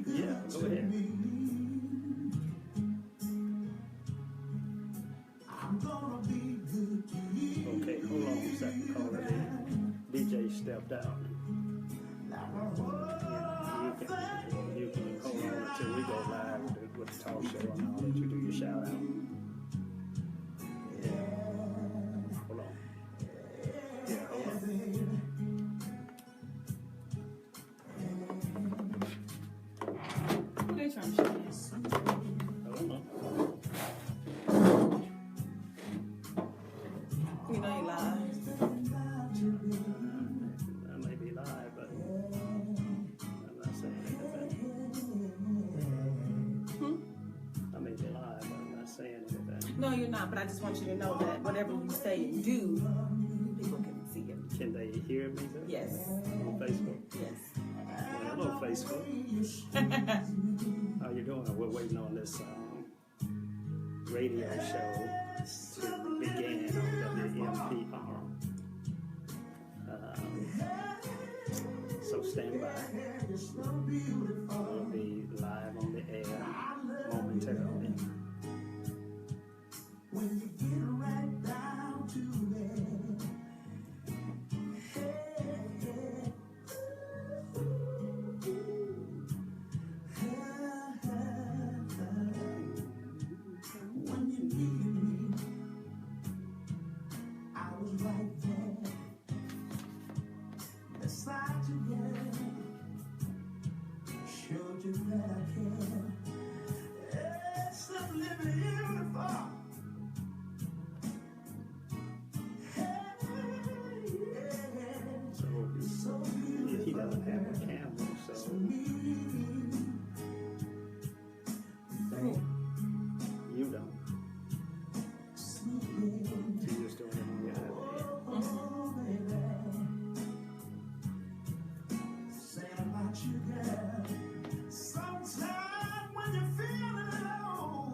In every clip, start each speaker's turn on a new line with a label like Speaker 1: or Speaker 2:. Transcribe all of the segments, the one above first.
Speaker 1: Yeah, go ahead. Okay, hold on a second, caller. The DJ stepped out. You can hold on until we go live with the talk show, and I'll let you do your shout out. Hold on. Yeah, hold on.
Speaker 2: What are they trying to show you?
Speaker 1: I don't know.
Speaker 2: You know you're live.
Speaker 1: I may be live, but I'm not saying anything. I may be live, but I'm not saying anything.
Speaker 2: No, you're not, but I just want you to know that whatever you say and do, people can see it.
Speaker 1: Can they hear me too?
Speaker 2: Yes.
Speaker 1: On Facebook?
Speaker 2: Yes.
Speaker 1: Well, hello, Facebook. How you doing? We're waiting on this radio show to begin on WMPR. So stand by. I'll be live on the air momentarily. When you get right down to it, when you needed me, I was right there, beside you, yeah. Showed you that I care. It's simply beautiful. So he doesn't have a camera, so you don't. You're just doing it on your iPad. Sometime when you're feeling alone,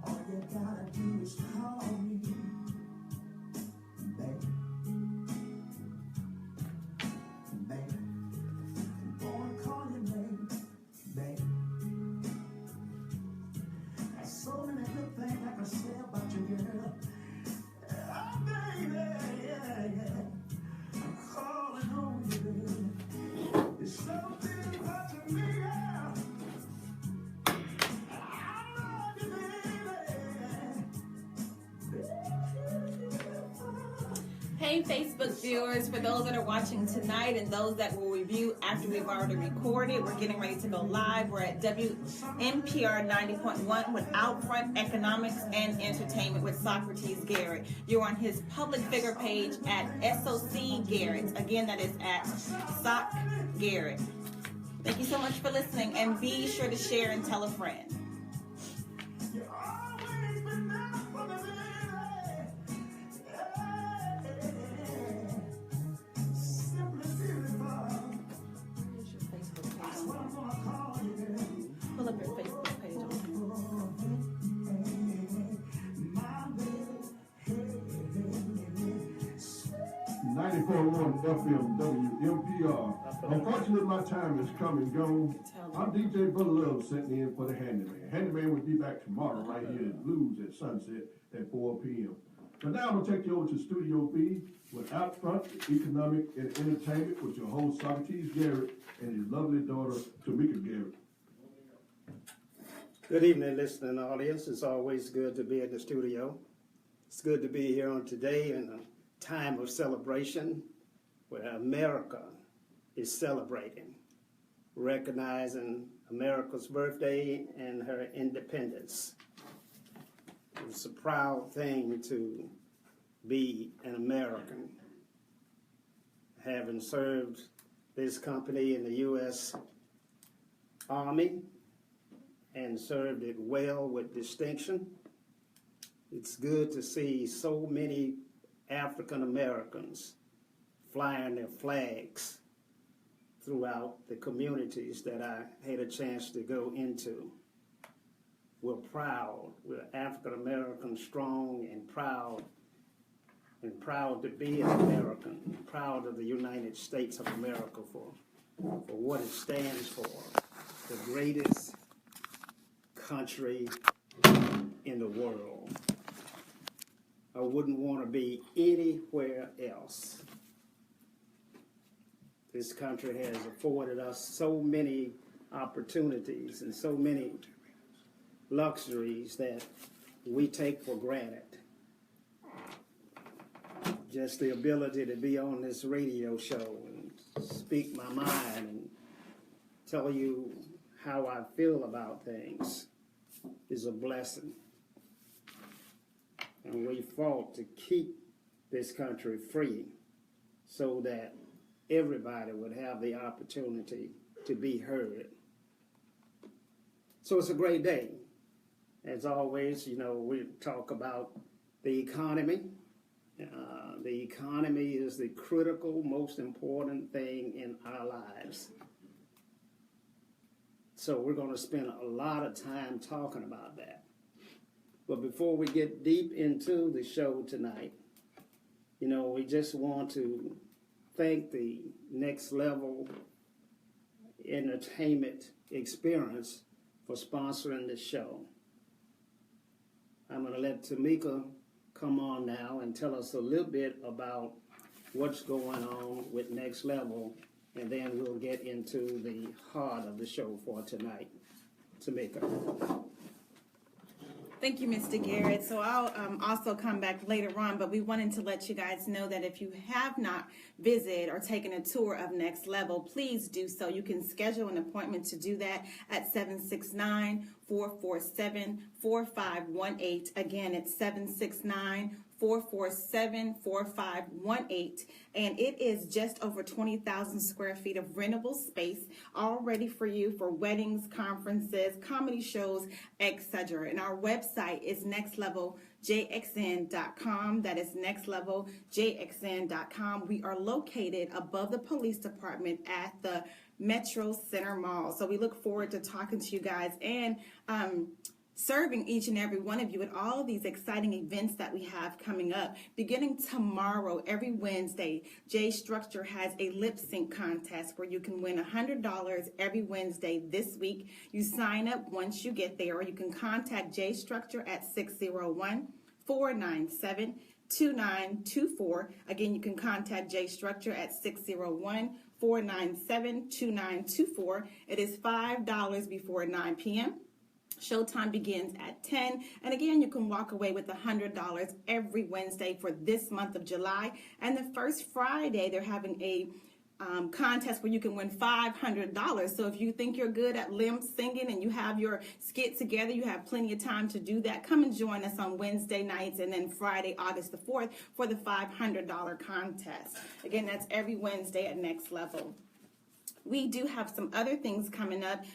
Speaker 1: all you gotta do is call me, baby. Baby, I'm gonna call you name, baby. There's so many good things I can say about you, girl. Oh, baby, yeah. I'm calling on you, baby. It's so beautiful to me, yeah. I love you, baby.
Speaker 2: Hey, Facebook viewers, for those that are watching tonight and those that will review after we've already recorded, we're getting ready to go live. We're at WMPR 90.1 with Outfront Economics and Entertainment with Socrates Garrett. You're on his public figure page at SOC Garrett. Again, that is at Soc Garrett. Thank you so much for listening, and be sure to share and tell a friend. Pull up your Facebook page on here.
Speaker 3: 94.1 FM WMPR. Unfortunately, my time is come and gone. I'm DJ Brother Love sitting in for the Handyman. Handyman will be back tomorrow right here at Blues at Sunset at 4 p.m. So now I'm going to take you over to Studio B with Outfront Economic and Entertainment with your host Socrates Garrett and his lovely daughter Tamika Garrett.
Speaker 1: Good evening, listening audience. It's always good to be at the studio. It's good to be here on today in a time of celebration where America is celebrating, recognizing America's birthday and her independence. It's a proud thing to be an American, having served this company in the U.S. Army and served it well with distinction. It's good to see so many African Americans flying their flags throughout the communities that I had a chance to go into. We're proud. We're African American, strong and proud to be an American, proud of the United States of America for what it stands for. the greatest country in the world. I wouldn't want to be anywhere else. This country has afforded us so many opportunities and so many luxuries that we take for granted. Just the ability to be on this radio show and speak my mind and tell you how I feel about things is a blessing. And we fought to keep this country free so that everybody would have the opportunity to be heard. So it's a great day. As always, we talk about the economy. The economy is the critical, most important thing in our lives. So we're going to spend a lot of time talking about that. But before we get deep into the show tonight, we just want to thank the Next Level Entertainment Experience for sponsoring the show. I'm going to let Tamika come on now and tell us a little bit about what's going on with Next Level, and then we'll get into the heart of the show for tonight. Tamika.
Speaker 2: Thank you, Mr. Garrett. So I'll also come back later on, but we wanted to let you guys know that if you have not visited or taken a tour of Next Level, please do so. You can schedule an appointment to do that at 769-447-4518. Again, it's 769-447-4518, and it is just over 20,000 square feet of rentable space all ready for you for weddings, conferences, comedy shows, etc. And our website is nextleveljxn.com. That is nextleveljxn.com. We are located above the police department at the Metro Center Mall. So we look forward to talking to you guys and serving each and every one of you at all of these exciting events that we have coming up. Beginning tomorrow, every Wednesday, J Structure has a lip sync contest where you can win $100 every Wednesday this week. You sign up once you get there, or you can contact J Structure at 601-497-2924. Again, you can contact J Structure at 601-497-2924. It is $5 before 9 p.m. Showtime begins at 10, and again, you can walk away with $100 every Wednesday for this month of July. And the first Friday, they're having a contest where you can win $500. So if you think you're good at lip singing and you have your skit together, you have plenty of time to do that. Come and join us on Wednesday nights and then Friday, August the 4th for the $500 contest. Again, that's every Wednesday at Next Level. We do have some other things coming up.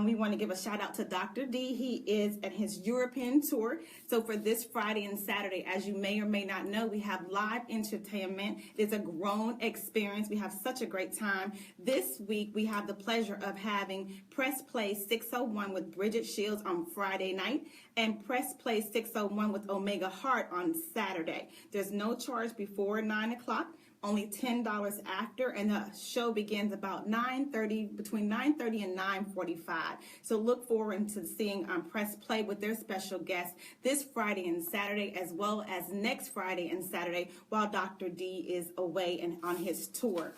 Speaker 2: We want to give a shout out to Dr. D. He is at his European tour. So for this Friday and Saturday, as you may or may not know, we have live entertainment. It's a grown experience. We have such a great time. This week, we have the pleasure of having Press Play 601 with Bridget Shields on Friday night and Press Play 601 with Omega Hart on Saturday. There's no charge before 9 o'clock. Only $10 after, and the show begins about between 9:30 and 9:45. So look forward to seeing Press Play with their special guests this Friday and Saturday, as well as next Friday and Saturday, while Dr. D is away and on his tour.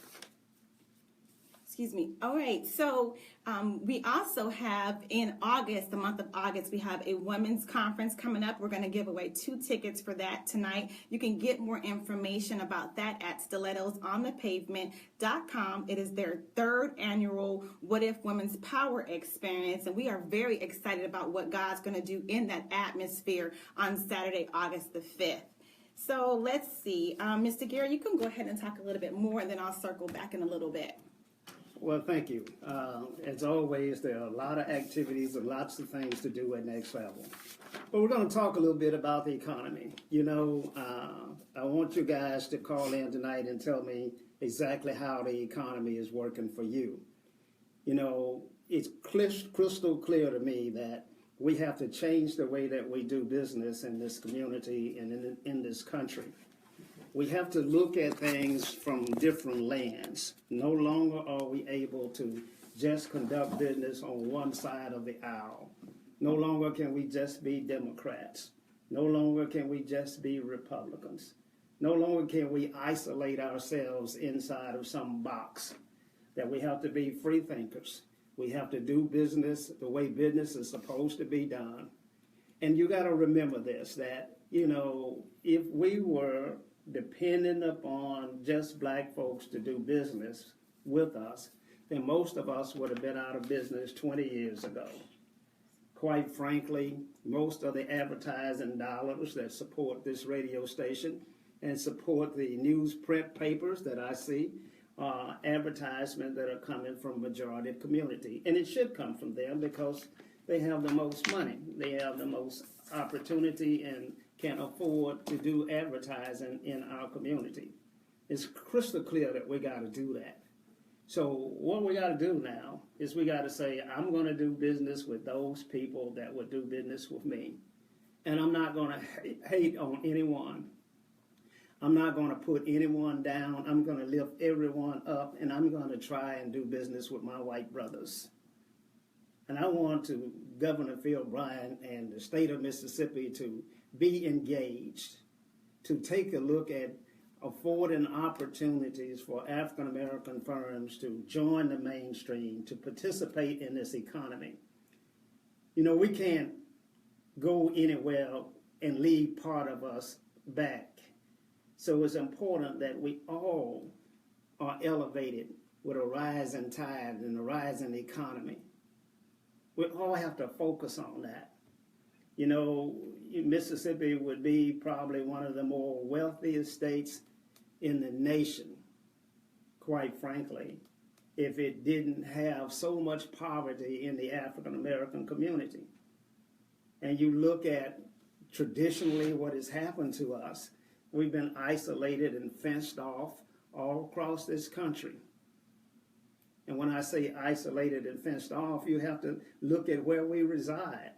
Speaker 2: Excuse me. All right, so we also have in August, the month of August, we have a women's conference coming up. We're going to give away 2 tickets for that tonight. You can get more information about that at stilettosonthepavement.com. It is their 3rd annual What If Women's Power Experience, and we are very excited about what God's going to do in that atmosphere on Saturday, August the 5th. So let's see. Mr. Gary, you can go ahead and talk a little bit more, and then I'll circle back in a little bit.
Speaker 1: Well, thank you. As always, there are a lot of activities and lots of things to do at Next Level. But we're going to talk a little bit about the economy. I want you guys to call in tonight and tell me exactly how the economy is working for you. It's crystal clear to me that we have to change the way that we do business in this community and in this country. We have to look at things from different lands. No longer are we able to just conduct business on one side of the aisle. No longer can we just be Democrats. No longer can we just be Republicans. No longer can we isolate ourselves inside of some box. That we have to be free thinkers. We have to do business the way business is supposed to be done. And you got to remember this, that, you know, if we were dependent upon just black folks to do business with us, then most of us would have been out of business 20 years ago. Quite frankly, most of the advertising dollars that support this radio station and support the news print papers that I see are advertisements that are coming from majority community. And it should come from them because they have the most money. They have the most opportunity and can afford to do advertising in our community. It's crystal clear that we got to do that. So what we got to do now is we got to say, I'm going to do business with those people that would do business with me. And I'm not going to hate on anyone. I'm not going to put anyone down. I'm going to lift everyone up, and I'm going to try and do business with my white brothers. And I want to Governor Phil Bryant and the state of Mississippi to be engaged, to take a look at affording opportunities for African American firms to join the mainstream, to participate in this economy. You know, we can't go anywhere and leave part of us back. So it's important that we all are elevated with a rising tide and a rising economy. We all have to focus on that. You know, Mississippi would be probably one of the more wealthiest states in the nation, quite frankly, if it didn't have so much poverty in the African American community. And you look at traditionally what has happened to us. We've been isolated and fenced off all across this country. And when I say isolated and fenced off, you have to look at where we reside.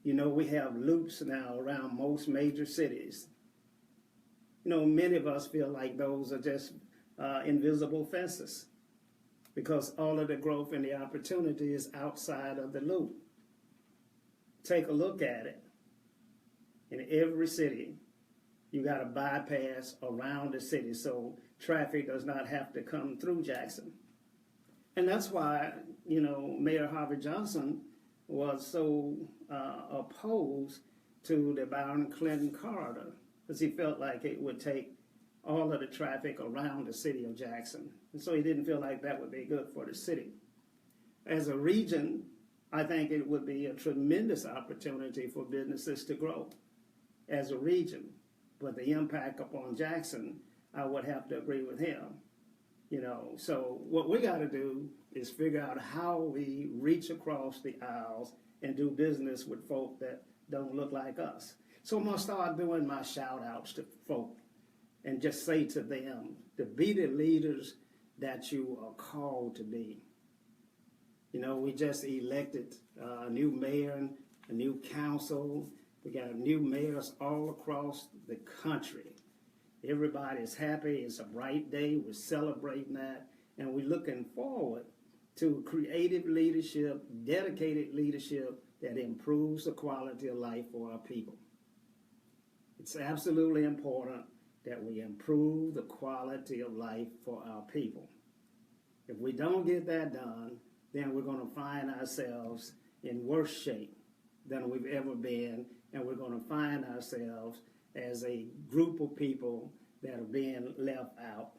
Speaker 1: You know, we have loops now around most major cities. You know, many of us feel like those are just invisible fences because all of the growth and the opportunity is outside of the loop. Take a look at it. In every city, you got to bypass around the city so traffic does not have to come through Jackson. And that's why, you know, Mayor Harvey Johnson was so opposed to the Byron Clinton corridor, because he felt like it would take all of the traffic around the city of Jackson. And so he didn't feel like that would be good for the city. As a region, I think it would be a tremendous opportunity for businesses to grow as a region. But the impact upon Jackson, I would have to agree with him. You know, so what we got to do is figure out how we reach across the aisles and do business with folk that don't look like us. So I'm going to start doing my shout outs to folk and just say to them to be the leaders that you are called to be. You know, we just elected a new mayor and a new council. We got new mayors all across the country. Everybody's happy. It's a bright day. We're celebrating that. And we're looking forward to creative leadership, dedicated leadership that improves the quality of life for our people. It's absolutely important that we improve the quality of life for our people. If we don't get that done, then we're going to find ourselves in worse shape than we've ever been, and we're going to find ourselves as a group of people that are being left out,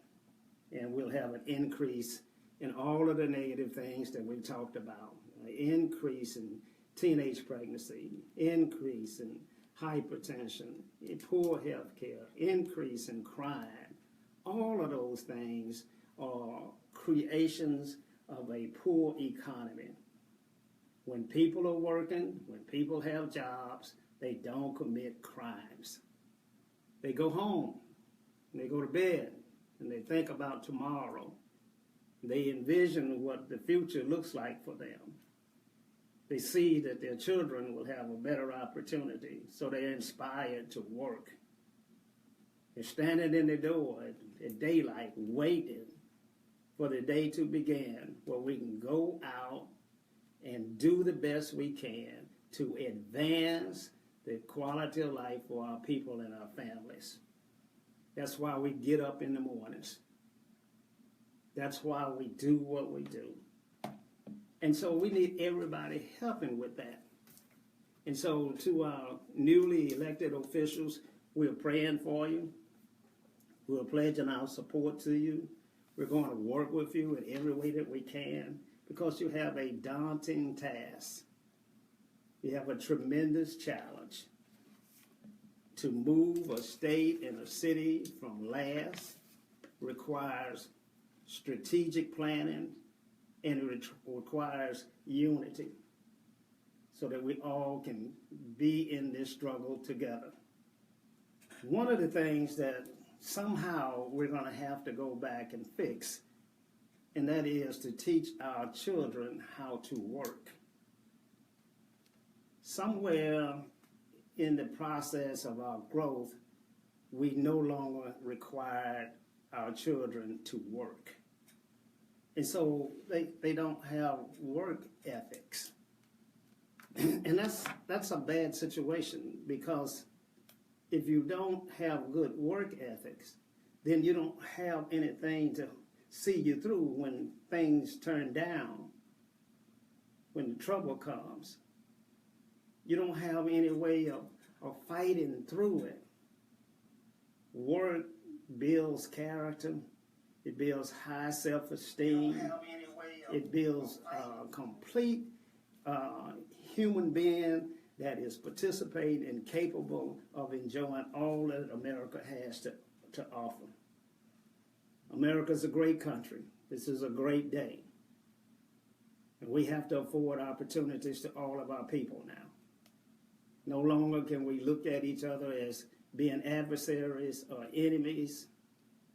Speaker 1: and we'll have an increase in all of the negative things that we talked about, an increase in teenage pregnancy, increase in hypertension, poor health care, increase in crime. All of those things are creations of a poor economy. When people are working, when people have jobs, they don't commit crimes. They go home, and they go to bed, and they think about tomorrow. They envision what the future looks like for them. They see that their children will have a better opportunity, so they're inspired to work. They're standing in the door at daylight, waiting for the day to begin where we can go out and do the best we can to advance the quality of life for our people and our families. That's why we get up in the mornings. That's why we do what we do. And so we need everybody helping with that. And so to our newly elected officials, we're praying for you. We're pledging our support to you. We're going to work with you in every way that we can because you have a daunting task. You have a tremendous challenge to move a state and a city from last requires strategic planning, and it requires unity so that we all can be in this struggle together. One of the things that somehow we're going to have to go back and fix, and that is to teach our children how to work. Somewhere in the process of our growth, we no longer require our children to work. And so they don't have work ethics. And that's a bad situation, because if you don't have good work ethics, then you don't have anything to see you through when things turn down, when the trouble comes. You don't have any way of fighting through it. Work builds character. It builds high self-esteem. It builds a complete human being that is participating and capable of enjoying all that America has to offer. America's a great country. This is a great day. And we have to afford opportunities to all of our people now. No longer can we look at each other as being adversaries or enemies.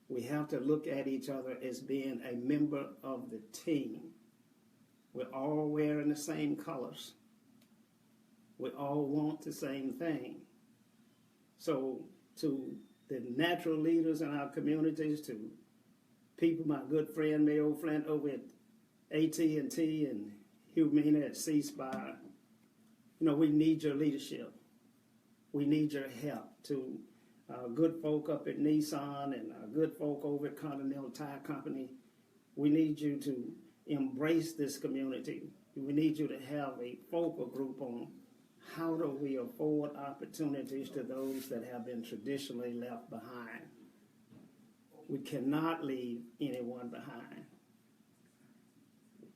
Speaker 1: We have to look at each other as being a member of the team. We're all wearing the same colors. We all want the same thing. So to the natural leaders in our communities, to people, my good friend Mayo Flint over at AT&T and Hugh Mina at C Spire, we need your leadership. We need your help. To good folk up at Nissan and good folk over at Continental Tire Company, we need you to embrace this community. We need you to have a focal group on how do we afford opportunities to those that have been traditionally left behind. We cannot leave anyone behind.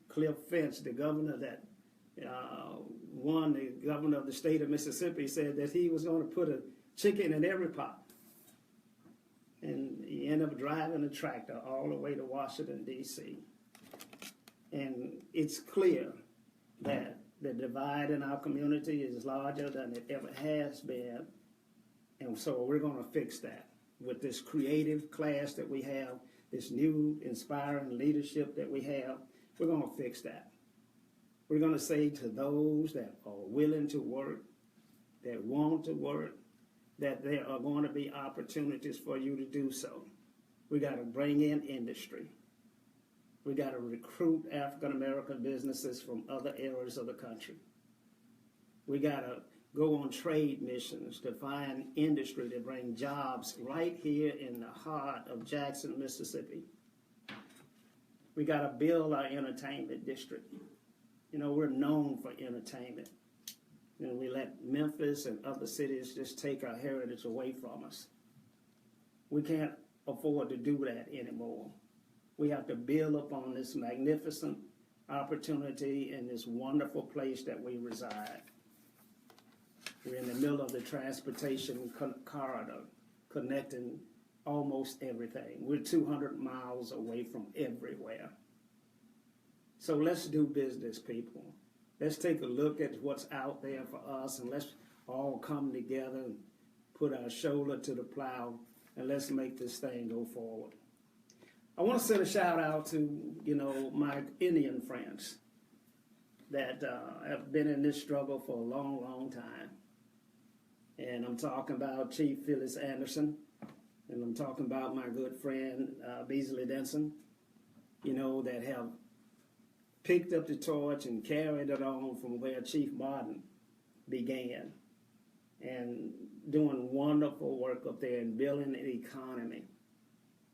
Speaker 1: Cliff Finch, the governor that won, the governor of the state of Mississippi, said that he was going to put a chicken in every pot. And he ended up driving a tractor all the way to Washington, D.C. And it's clear that the divide in our community is larger than it ever has been. And so we're going to fix that with this creative class that we have, this new inspiring leadership that we have. We're going to fix that. We're going to say to those that are willing to work, that want to work, that there are going to be opportunities for you to do so. We got to bring in industry. We got to recruit African-American businesses from other areas of the country. We got to go on trade missions to find industry to bring jobs right here in the heart of Jackson, Mississippi. We got to build our entertainment district. We're known for entertainment. We let Memphis and other cities just take our heritage away from us. We can't afford to do that anymore. We have to build upon this magnificent opportunity in this wonderful place that we reside. We're in the middle of the transportation corridor connecting almost everything. We're 200 miles away from everywhere. So let's do business, people. Let's take a look at what's out there for us, and let's all come together and put our shoulder to the plow, and let's make this thing go forward. I want to send a shout out to, my Indian friends that have been in this struggle for a long, long time. And I'm talking about Chief Phyllis Anderson, and I'm talking about my good friend Beasley Denson, that have picked up the torch and carried it on from where Chief Martin began, and doing wonderful work up there in building the economy,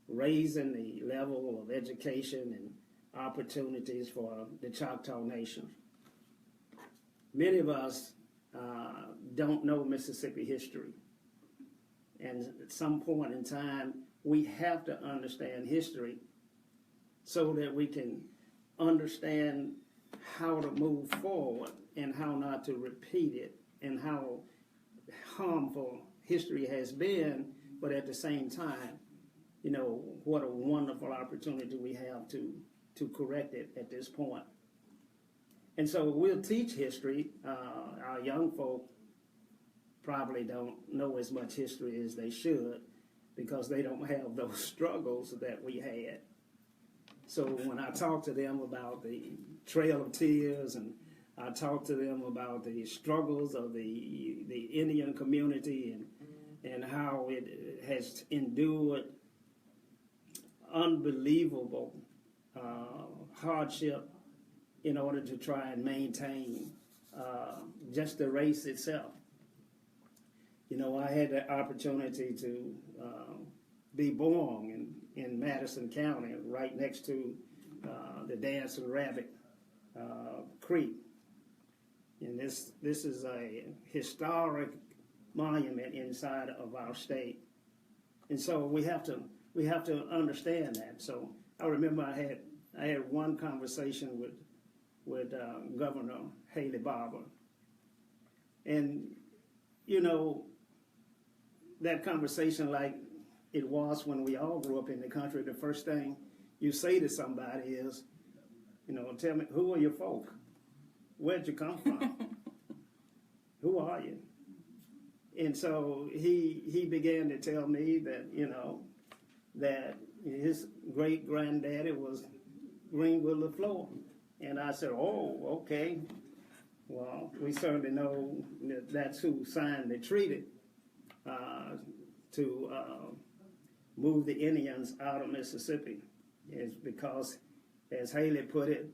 Speaker 1: raising the level of education and opportunities for the Choctaw Nation. Many of us don't know Mississippi history. And at some point in time, we have to understand history so that we can understand how to move forward and how not to repeat it, and how harmful history has been, but at the same time, what a wonderful opportunity we have to correct it at this point. And so we'll teach history. Our young folk probably don't know as much history as they should, because they don't have those struggles that we had. So when I talk to them about the Trail of Tears, and I talk to them about the struggles of the Indian community, and how it has endured unbelievable hardship in order to try and maintain just the race itself. I had the opportunity to be born in Madison County, right next to the Dancing Rabbit Creek. And this is a historic monument inside of our state. And so we have to understand that. So I remember I had one conversation with Governor Haley Barbour. And that conversation, like it was when we all grew up in the country, the first thing you say to somebody is, tell me, who are your folk? Where'd you come from? Who are you? And so he began to tell me that, that his great-granddaddy was Greenwood LaFleur. And I said, oh, okay. Well, we certainly know that that's who signed the treaty to move the Indians out of Mississippi. It's because, as Haley put it,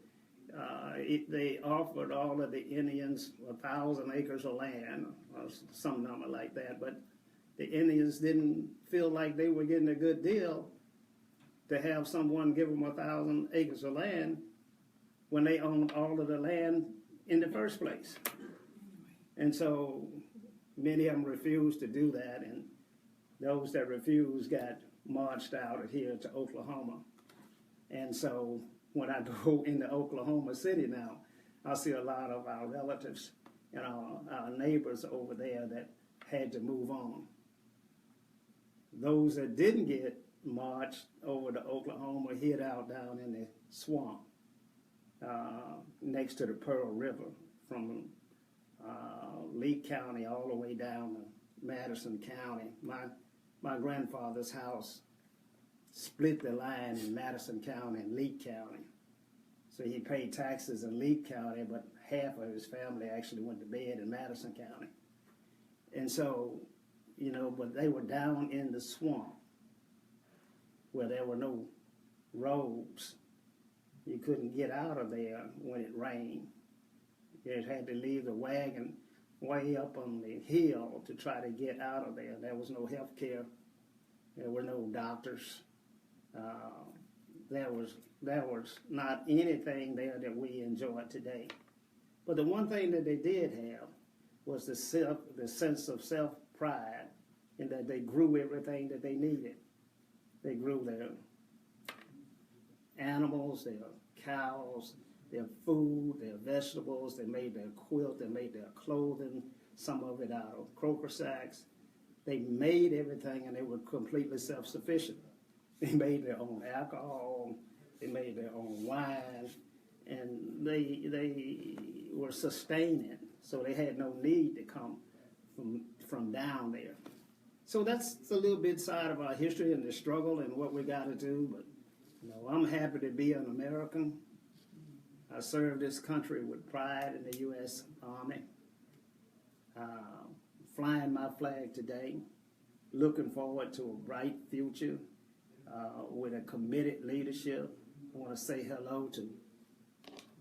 Speaker 1: they offered all of the Indians 1,000 acres of land, or some number like that, but the Indians didn't feel like they were getting a good deal to have someone give them 1,000 acres of land when they owned all of the land in the first place. And so many of them refused to do that, and those that refused got marched out of here to Oklahoma. And so when I go into Oklahoma City now, I see a lot of our relatives and our neighbors over there that had to move on. Those that didn't get marched over to Oklahoma hid out down in the swamp next to the Pearl River, from Lee County all the way down to Madison County. My grandfather's house split the line in Madison County and Lee County. So he paid taxes in Lee County, but half of his family actually went to bed in Madison County. And so, but they were down in the swamp where there were no roads. You couldn't get out of there when it rained. You had to leave the wagon way up on the hill to try to get out of there. There was no health care. There were no doctors. There was not anything there that we enjoy today. But the one thing that they did have was the sense of self-pride, in that they grew everything that they needed. They grew their animals, their cows, their food, their vegetables. They made their quilt, they made their clothing, some of it out of croaker sacks. They made everything, and they were completely self-sufficient. They made their own alcohol, they made their own wine, and they were sustaining, so they had no need to come from down there. So that's a little bit side of our history and the struggle and what we got to do. But I'm happy to be an American. I serve this country with pride in the U.S. Army, flying my flag today, looking forward to a bright future with a committed leadership I want to say hello to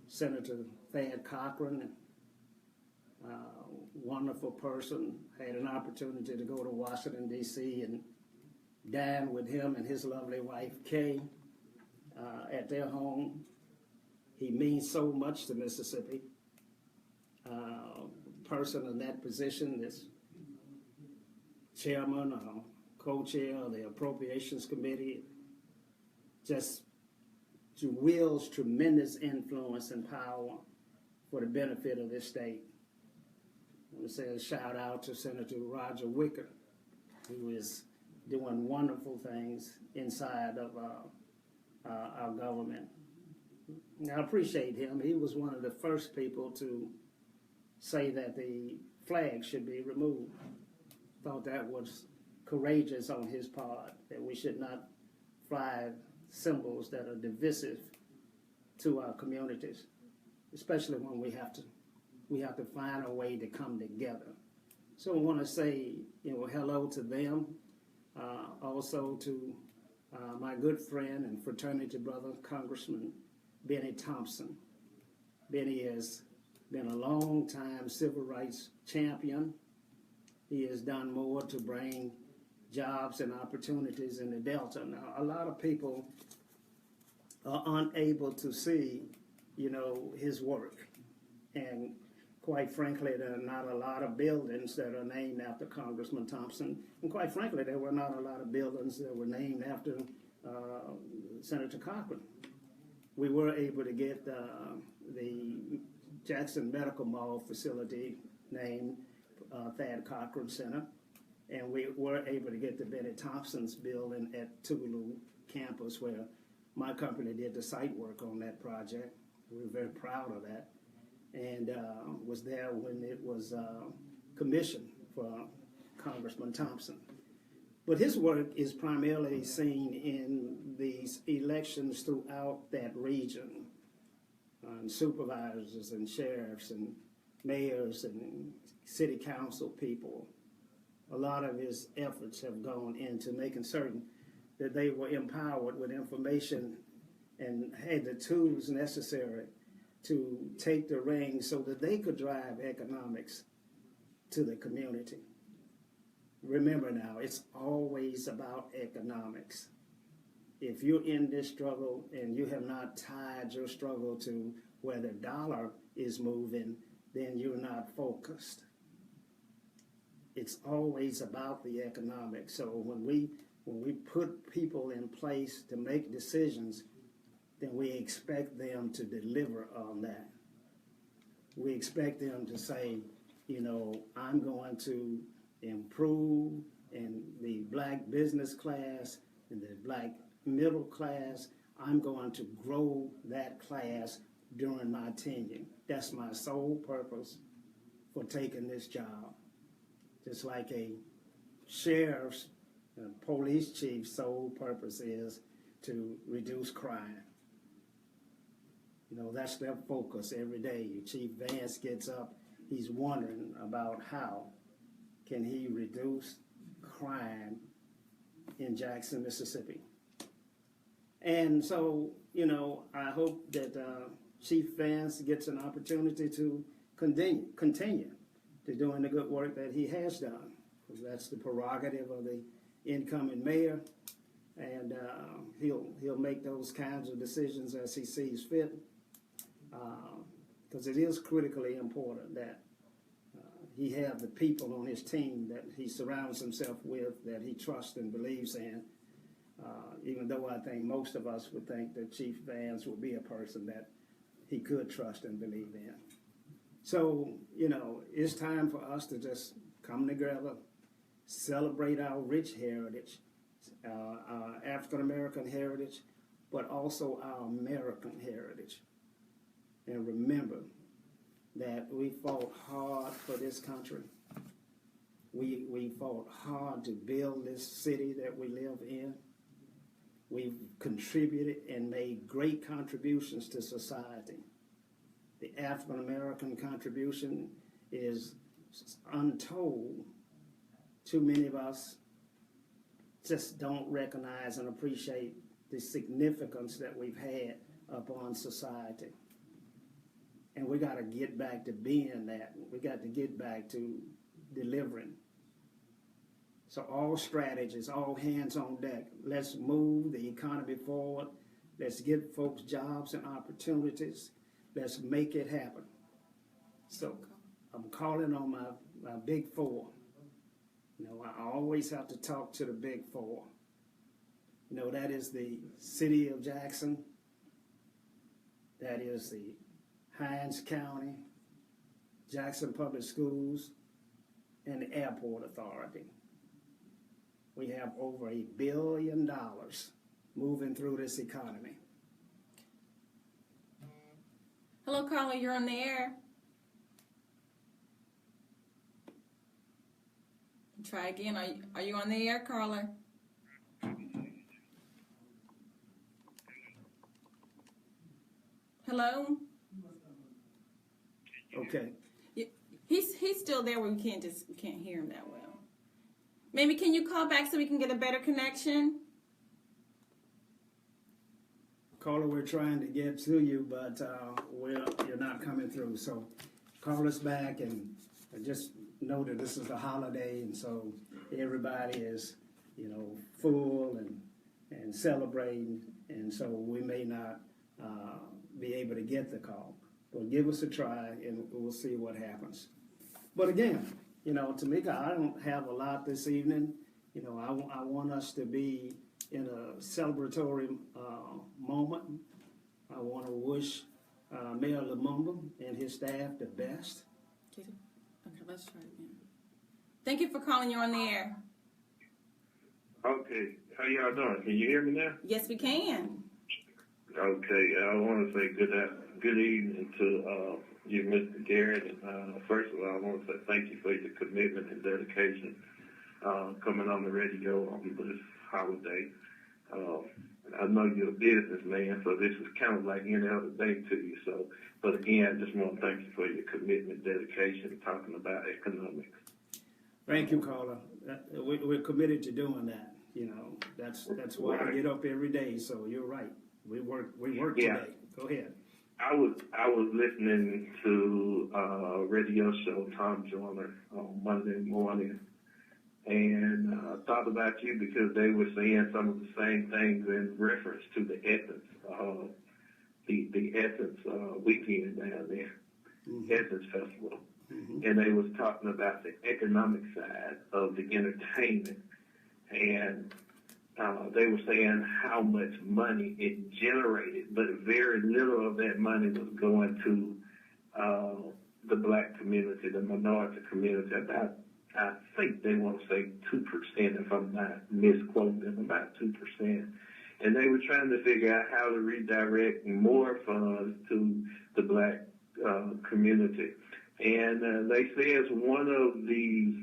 Speaker 1: Senator Thad Cochran, wonderful person. Had an opportunity to go to Washington, D.C. and dine with him and his lovely wife, Kay, at their home. He means so much to Mississippi. Person in that position is chairman or co-chair of the Appropriations Committee, just wields tremendous influence and power for the benefit of this state. I want to say a shout out to Senator Roger Wicker, who is doing wonderful things inside of our government. I appreciate him. He was one of the first people to say that the flag should be removed. Thought that was courageous on his part, that we should not fly symbols that are divisive to our communities, especially when we have to find a way to come together. So I want to say, hello to them, also to my good friend and fraternity brother, Congressman Benny Thompson. Benny has been a long time civil rights champion. He has done more to bring jobs and opportunities in the Delta. Now, a lot of people are unable to see, his work. And quite frankly, there are not a lot of buildings that are named after Congressman Thompson. And quite frankly, there were not a lot of buildings that were named after Senator Cochran. We were able to get the Jackson Medical Mall facility named Thad Cochran Center, and we were able to get the Benny Thompson's building at Tougaloo campus, where my company did the site work on that project. We were very proud of that, and was there when it was commissioned for Congressman Thompson. But his work is primarily seen in these elections throughout that region, supervisors and sheriffs and mayors and city council people. A lot of his efforts have gone into making certain that they were empowered with information and had the tools necessary to take the reins so that they could drive economics to the community. Remember now, it's always about economics. If you're in this struggle and you have not tied your struggle to where the dollar is moving, then you're not focused. It's always about the economics. So when we put people in place to make decisions, then we expect them to deliver on that. We expect them to say, I'm going to improve in the black business class, in the black middle class. I'm going to grow that class during my tenure. That's my sole purpose for taking this job. Just like a sheriff's and police chief's sole purpose is to reduce crime. That's their focus every day. Chief Vance gets up, he's wondering about how can he reduce crime in Jackson, Mississippi. And so, I hope that Chief Vance gets an opportunity to continue to doing the good work that he has done, because that's the prerogative of the incoming mayor, and he'll make those kinds of decisions as he sees fit, because it is critically important that he have the people on his team that he surrounds himself with, that he trusts and believes in, even though I think most of us would think that Chief Vance would be a person that he could trust and believe in. So, it's time for us to just come together, celebrate our rich heritage, our African-American heritage, but also our American heritage. And remember that we fought hard for this country. We fought hard to build this city that we live in. We've contributed and made great contributions to society. The African-American contribution is untold. Too many of us just don't recognize and appreciate the significance that we've had upon society. And we got to get back to being that. We got to get back to delivering. So all strategies, all hands on deck. Let's move the economy forward. Let's get folks jobs and opportunities. Let's make it happen. So I'm calling on my big four. You know, I always have to talk to the big four. You know, that is the city of Jackson. That is the Hinds County, Jackson Public Schools, and the Airport Authority. We have over $1 billion moving through this economy.
Speaker 2: Hello, caller, you're on the air. Try again. Are you on the air, caller? Hello?
Speaker 1: Okay.
Speaker 2: He's still there, we can't hear him that well. Maybe can you call back so we can get a better connection?
Speaker 1: Caller, we're trying to get to you, but you're not coming through. So call us back and just know that this is a holiday, and so everybody is, you know, full and celebrating, and so we may not be able to get the call. But give us a try, and we'll see what happens. But again, you know, Tamika, I don't have a lot this evening. You know, I want us to be in a celebratory moment. I want to wish Mayor Lumumba and his staff the best.
Speaker 2: Okay, let's try it again. Thank you for calling. You're on the air.
Speaker 4: Okay, how y'all doing? Can you hear me now?
Speaker 2: Yes, we can.
Speaker 4: Okay, I want to say good evening to you, Mr. Garrett. And first of all, I want to say thank you for your commitment and dedication coming on the radio on this holiday. I know you're a businessman, so this is kind of like any other day to you. So, but again, I just want to thank you for your commitment, dedication, talking about economics.
Speaker 1: Thank you, caller. We're committed to doing that. You know, that's why I get up every day. So you're right. We work
Speaker 4: Yeah.
Speaker 1: today. Go ahead.
Speaker 4: I was listening to a radio show, Tom Joyner, on Monday morning, and thought about you because they were saying some of the same things in reference to the Essence, the Essence weekend down there, Essence Festival, and they was talking about the economic side of the entertainment, and they were saying how much money it generated, but very little of that money was going to the black community, the minority community. About, I think they want to say 2%, if I'm not misquoting them, about 2%. And they were trying to figure out how to redirect more funds to the black community. And they say it's one of the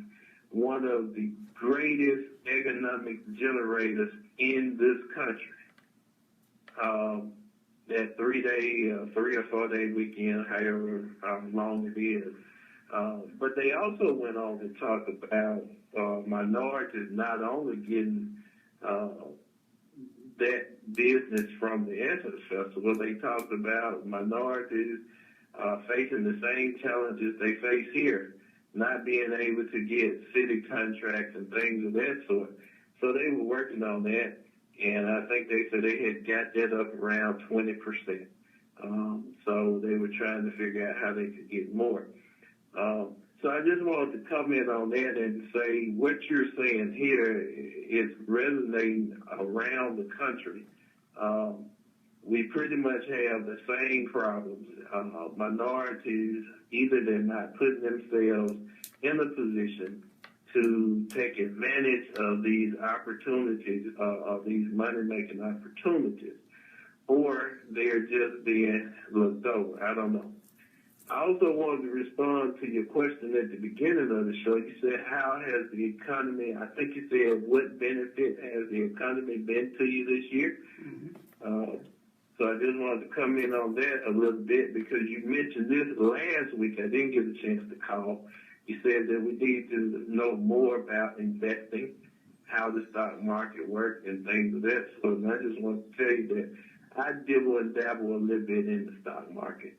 Speaker 4: greatest economic generators in this country. That 3 or 4 day weekend, however long it is. But they also went on to talk about minorities not only getting that business from the Essence Festival, they talked about minorities facing the same challenges they face here, not being able to get city contracts and things of that sort. So they were working on that, and I think they said they had got that up around 20%. So they were trying to figure out how they could get more. So I just wanted to comment on that and say what you're saying here is resonating around the country. We pretty much have the same problems. Minorities, either they're not putting themselves in a position to take advantage of these opportunities, of these money-making opportunities, or they're just being looked over. I don't know. I also wanted to respond to your question at the beginning of the show. You said, how has the economy, I think you said, what benefit has the economy been to you this year? So I just wanted to come in on that a little bit because you mentioned this last week. I didn't get a chance to call. You said that we need to know more about investing, how the stock market worked and things of that sort. And I just want to tell you that I dibble and dabble a little bit in the stock market.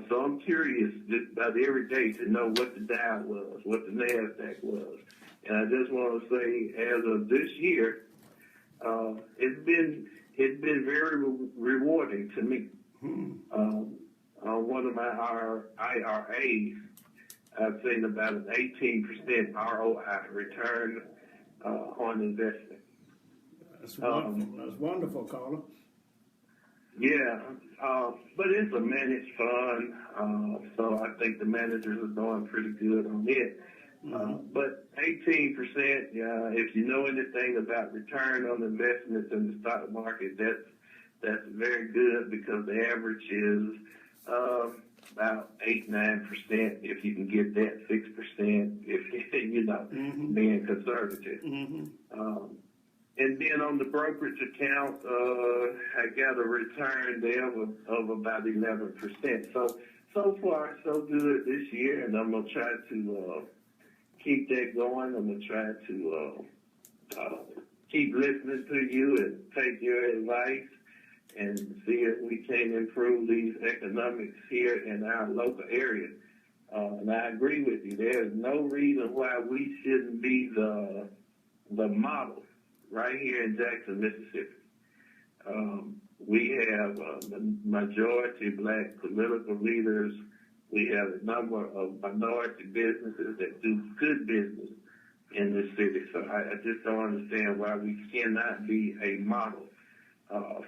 Speaker 4: So I'm curious just about every day to know what the Dow was, what the NASDAQ was. And I just want to say, as of this year, it's been very rewarding to me. One of my IRAs, I've seen about an 18% ROI, return on investment.
Speaker 1: That's wonderful. That's wonderful, Carla.
Speaker 4: Yeah, but it's a managed fund, so I think the managers are doing pretty good on it. But 18%, if you know anything about return on investments in the stock market, that's very good, because the average is about 8-9%. If you can get that, 6%, if you know, being conservative. And then on the brokerage account, I got a return there of about 11%. So far, so good this year, and I'm gonna try to keep that going. I'm gonna try to keep listening to you and take your advice and see if we can improve these economics here in our local area. And I agree with you. There's no reason why we shouldn't be the model right here in Jackson, Mississippi. We have the majority black political leaders. We have a number of minority businesses that do good business in this city. So I just don't understand why we cannot be a model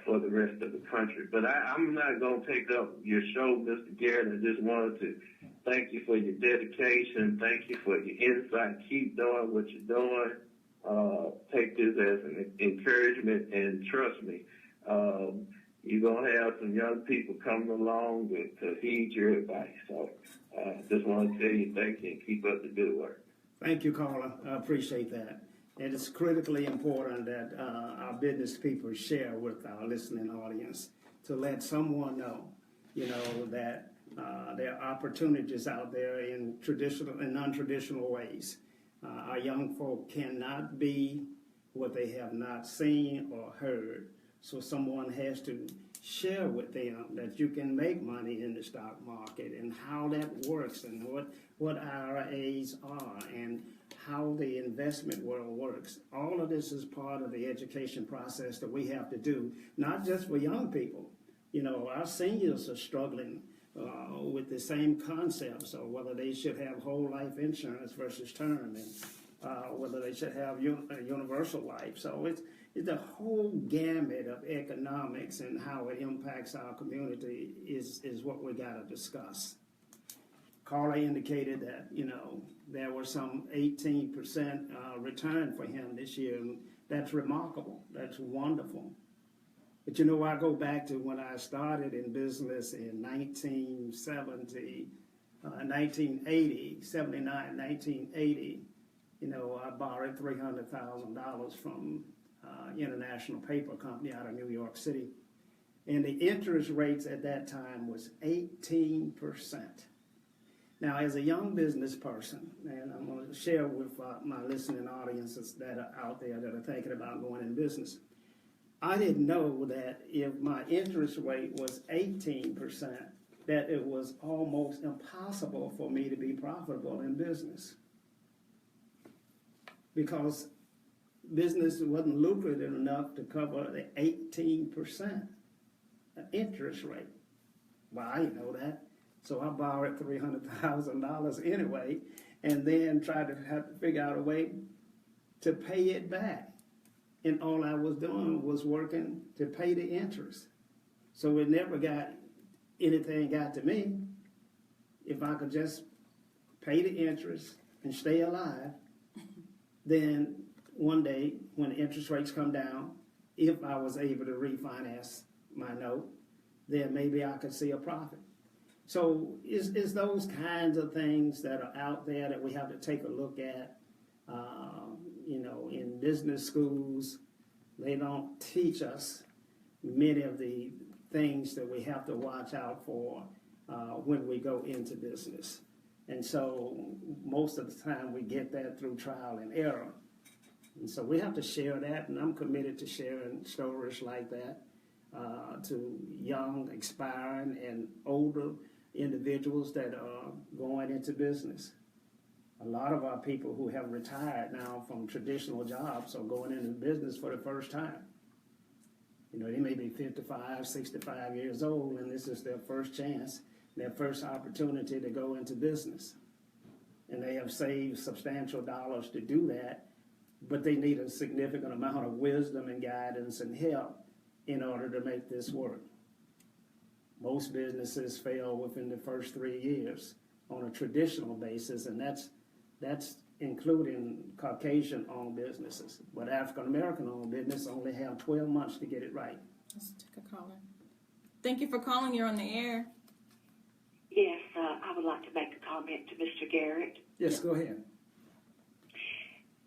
Speaker 4: for the rest of the country. But I'm not going to take up your show, Mr. Garrett. I just wanted to thank you for your dedication. Thank you for your insight. Keep doing what you're doing. Take this as an encouragement, and trust me, you're going to have some young people coming along to heed your advice. So just want to tell you thank you and keep up the good work.
Speaker 1: Thank you, Carla. I appreciate that. And it's critically important that our business people share with our listening audience to let someone know, that there are opportunities out there in traditional and non-traditional ways. Our young folk cannot be what they have not seen or heard. So someone has to share with them that you can make money in the stock market and how that works and what IRAs are and how the investment world works. All of this is part of the education process that we have to do, not just for young people. Our seniors are struggling with the same concepts, or whether they should have whole life insurance versus term, and whether they should have universal life. So it's the whole gamut of economics and how it impacts our community is what we got to discuss. Carla indicated that, there was some 18% return for him this year, and that's remarkable. That's wonderful. But I go back to when I started in business in 1980, I borrowed $300,000 from International Paper Company out of New York City. And the interest rates at that time was 18%. Now, as a young business person, and I'm going to share with my listening audiences that are out there that are thinking about going in business, I didn't know that if my interest rate was 18%, that it was almost impossible for me to be profitable in business, because business wasn't lucrative enough to cover the 18% interest rate. Well, I didn't know that. So I borrowed $300,000 anyway, and then tried to figure out a way to pay it back. And all I was doing was working to pay the interest. So it never anything got to me. If I could just pay the interest and stay alive, then one day when the interest rates come down, if I was able to refinance my note, then maybe I could see a profit. So it's those kinds of things that are out there that we have to take a look at. In business schools, they don't teach us many of the things that we have to watch out for when we go into business. And so most of the time we get that through trial and error. And so we have to share that, and I'm committed to sharing stories like that to young, aspiring, and older individuals that are going into business. A lot of our people who have retired now from traditional jobs are going into business for the first time. You know, they may be 55, 65 years old, and this is their first chance, their first opportunity to go into business. And they have saved substantial dollars to do that, but they need a significant amount of wisdom and guidance and help in order to make this work. Most businesses fail within the first 3 years on a traditional basis, and that's including Caucasian-owned businesses. But African-American-owned business only have 12 months to get it right.
Speaker 2: Let's take a caller. Thank you for calling. You're on the air.
Speaker 5: Yes, I would like to make a comment to Mr. Garrett.
Speaker 1: Yes, go ahead.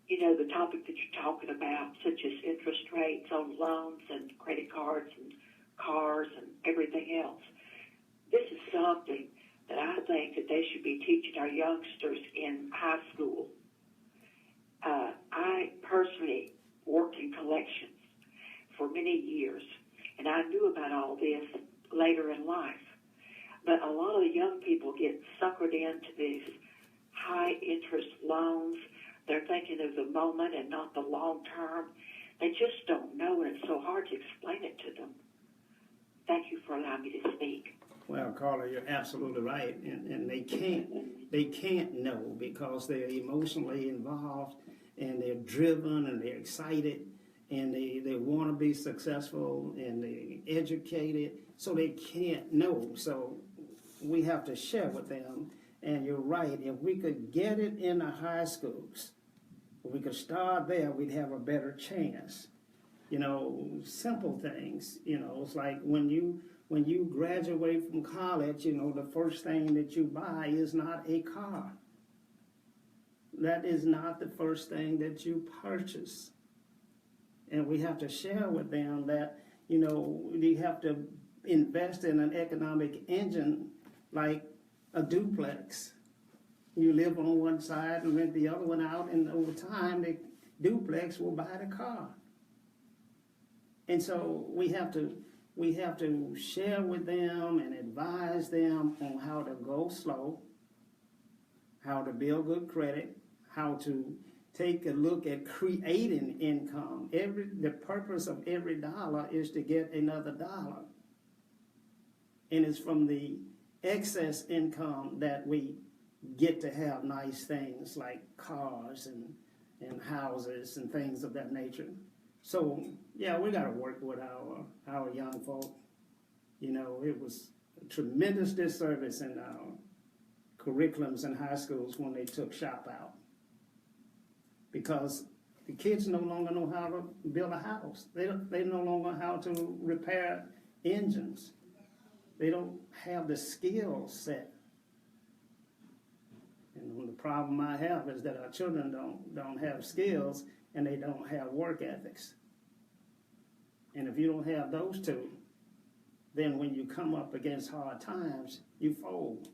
Speaker 5: You know, the topic that you're talking about, such as interest rates on loans and credit cards and cars and everything else, this is something that I think that they should be teaching our youngsters in high school. I personally worked in collections for many years, and I knew about all this later in life. But a lot of the young people get suckered into these high-interest loans. They're thinking of the moment and not the long term. They just don't know, and it's so hard to explain it to them. Thank you for allowing me to speak.
Speaker 1: Well, Carla, you're absolutely right, and they can't know because they're emotionally involved, and they're driven, and they're excited, and they want to be successful, and they're educated, so they can't know. So we have to share with them, and you're right. If we could get it in the high schools, if we could start there, we'd have a better chance. You know, simple things. You know, it's like when you graduate from college, you know, the first thing that you buy is not a car. That is not the first thing that you purchase. And we have to share with them that, you know, you have to invest in an economic engine like a duplex. You live on one side and rent the other one out, and over time the duplex will buy the car. And so we have to share with them and advise them on how to go slow, how to build good credit, how to take a look at creating income. The purpose of every dollar is to get another dollar. And it's from the excess income that we get to have nice things like cars and houses and things of that nature. So, yeah, we got to work with our young folk. You know, it was a tremendous disservice in our curriculums in high schools when they took shop out, because the kids no longer know how to build a house. They no longer know how to repair engines. They don't have the skill set. And the problem I have is that our children don't have skills, and they don't have work ethics. And if you don't have those two, then when you come up against hard times, you fold.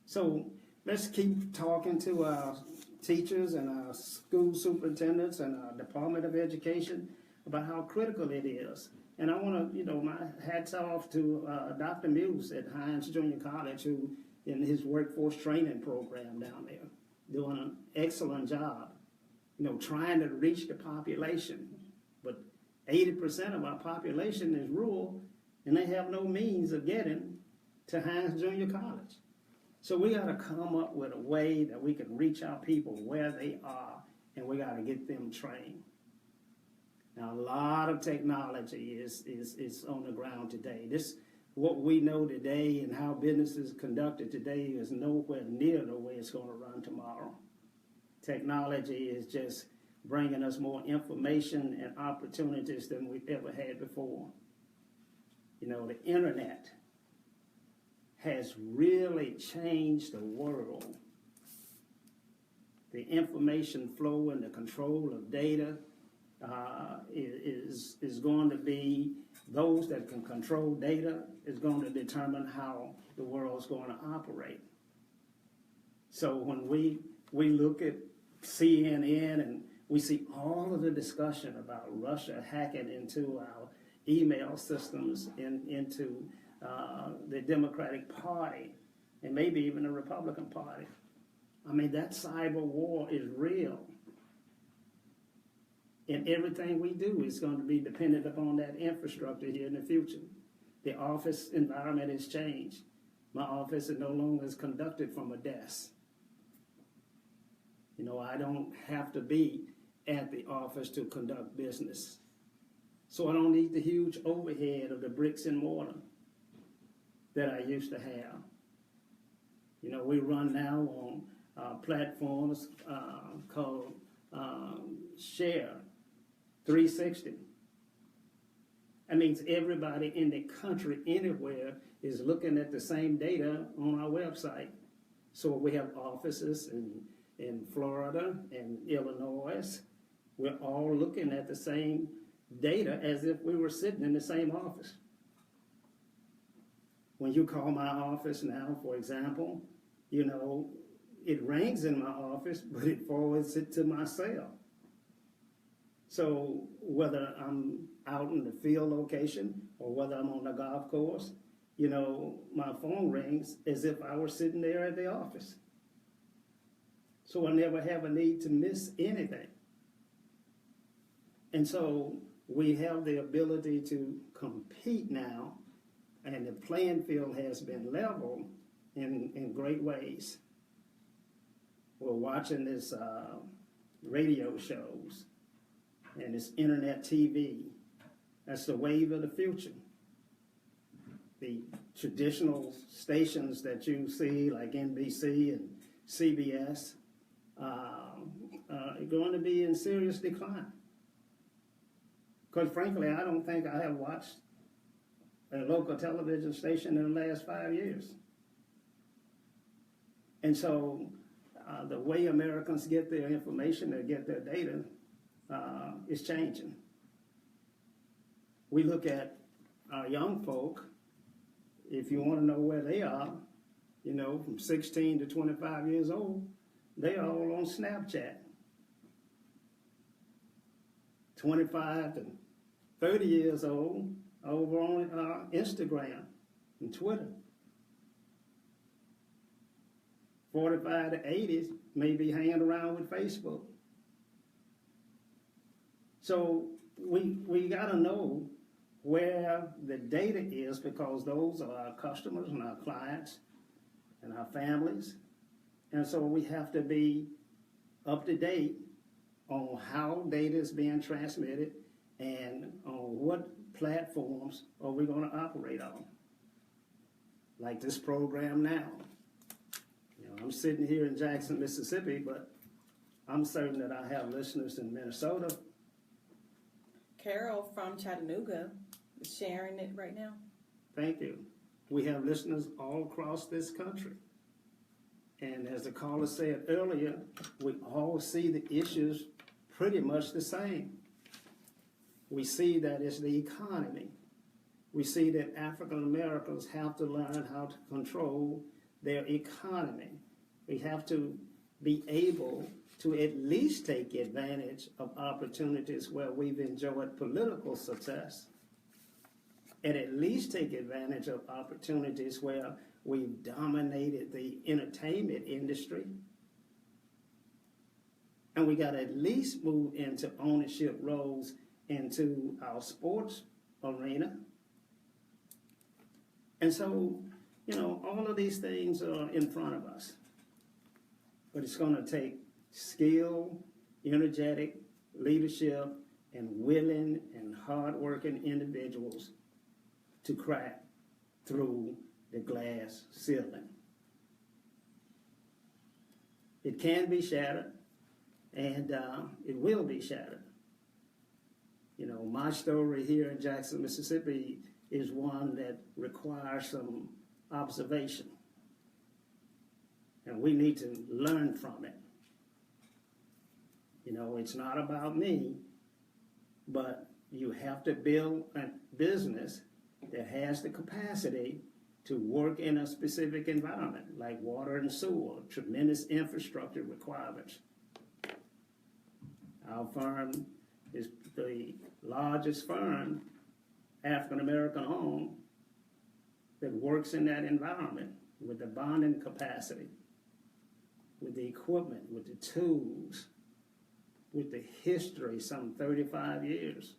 Speaker 1: So let's keep talking to our teachers and our school superintendents and our Department of Education about how critical it is. And I want to, my hats off to Dr. Muse at Hines Junior College, who in his workforce training program down there, doing an excellent job, trying to reach the population. But 80% of our population is rural, and they have no means of getting to Hines Junior College. So we got to come up with a way that we can reach our people where they are, and we got to get them trained. Now, a lot of technology is on the ground today. What we know today and how business is conducted today is nowhere near the way it's going to run tomorrow. Technology is just bringing us more information and opportunities than we've ever had before. The internet has really changed the world. The information flow and the control of data is going to be, those that can control data is going to determine how the world's going to operate. So when we look at CNN, and we see all of the discussion about Russia hacking into our email systems and into the Democratic Party and maybe even the Republican Party. I mean, that cyber war is real. And everything we do is going to be dependent upon that infrastructure here in the future. The office environment has changed. My office is no longer conducted from a desk. You know, I don't have to be at the office to conduct business. So I don't need the huge overhead of the bricks and mortar that I used to have. You know, we run now on platforms called Share 360. That means everybody in the country, anywhere, is looking at the same data on our website. So we have offices in Florida and Illinois. We're all looking at the same data as if we were sitting in the same office. When you call my office now, for example, you know, it rings in my office, but it forwards it to my cell. So whether I'm out in the field location or whether I'm on the golf course, you know, my phone rings as if I were sitting there at the office. So I never have a need to miss anything. And so we have the ability to compete now, and the playing field has been leveled in great ways. We're watching this radio shows and this internet TV. That's the wave of the future. The traditional stations that you see, like NBC and CBS, are going to be in serious decline. Because frankly, I don't think I have watched a local television station in the last 5 years. And so the way Americans get their information, they get their data, is changing. We look at our young folk, if you want to know where they are, you know, from 16 to 25 years old, they are all on Snapchat. 25 to 30 years old over on Instagram and Twitter. 45 to 80s may be hanging around with Facebook. So we got to know where the data is, because those are our customers and our clients and our families. And so we have to be up to date on how data is being transmitted and on what platforms are we going to operate on. Like this program now. You know, I'm sitting here in Jackson, Mississippi, but I'm certain that I have listeners in Minnesota.
Speaker 2: Carol from Chattanooga is sharing it right now.
Speaker 1: Thank you. We have listeners all across this country. And as the caller said earlier, we all see the issues pretty much the same. We see that it's the economy. We see that African Americans have to learn how to control their economy. We have to be able to at least take advantage of opportunities where we've enjoyed political success, and at least take advantage of opportunities where we've dominated the entertainment industry. And we got to at least move into ownership roles into our sports arena. And so, you know, all of these things are in front of us. But it's going to take skilled, energetic leadership and willing and hardworking individuals to crack through the glass ceiling. It can be shattered, and it will be shattered. You know, my story here in Jackson, Mississippi is one that requires some observation. And we need to learn from it. You know, it's not about me, but you have to build a business that has the capacity to work in a specific environment, like water and sewer, tremendous infrastructure requirements. Our firm is the largest firm, African American owned, that works in that environment with the bonding capacity, with the equipment, with the tools, with the history, some 35 years.